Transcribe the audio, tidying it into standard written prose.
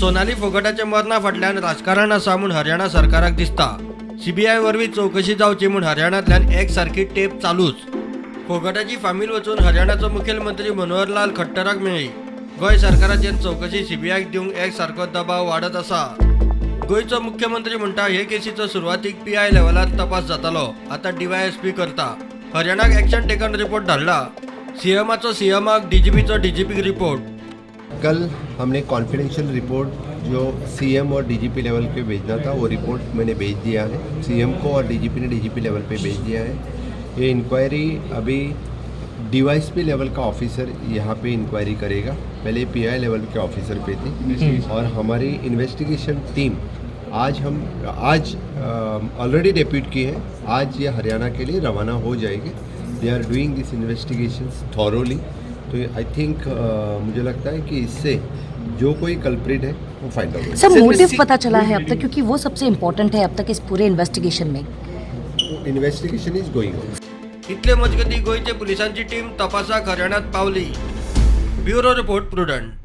सोनाली फोगटाच्या मरणा फाटल्यान राजकारण आसा म्हूण हरियाणा सरकाराक दिसता। सीबीआय वरवीं चौकशी जावची म्हूण हरियाणांतल्यान एक सारकी टेप चालूच। फोगटाची फामील वचून हरियाणाचो मुखेलमंत्री मनोहरलाल खट्टराक मेळ्ळी। गोंय सरकाराचेर चौकशी सीबीआयक दिवंक एक सारको दबाव वाडत आसा। गोंयचो मुख्यमंत्री म्हणटा हे केसीचो सुरवातीक पीआय लेव्हलार तपास जातालो, आतां डीवायएसपी करता। हरियाणाक एक्शन टेकन रिपोर्ट धाडला। सीएमाचो सीएमाक, डीजीपीचो डीजीपीक रिपोर्ट। कल हमने कॉन्फिडेंशियल रिपोर्ट जो सीएम और डीजीपी लेवल पे भेजना था वो रिपोर्ट मैंने भेज दिया है सीएम को, और डीजीपी ने डीजीपी लेवल पे भेज दिया है। ये इंक्वायरी अभी डीवाईएसपी लेवल का ऑफिसर यहाँ पे इंक्वायरी करेगा, पहले पीआई लेवल के ऑफिसर पे थी। और हमारी इन्वेस्टिगेशन टीम आज ऑलरेडी डेप्यूट की है, आज ये हरियाणा के लिए रवाना हो जाएगी। They are doing this investigations thoroughly. तो आई थिंक मुझे लगता है कि इससे जो कोई कल्प्रिट है वो फाइंड आउट। सर मोटिव पता चला है अब तक, क्योंकि वो सबसे इम्पोर्टेंट है अब तक इस पूरे इन्वेस्टिगेशन में। Investigation is going on. इतले मजगती गोंयचे पुलिसांची टीम तपासाक हरियाणात पावली। Bureau report prudent.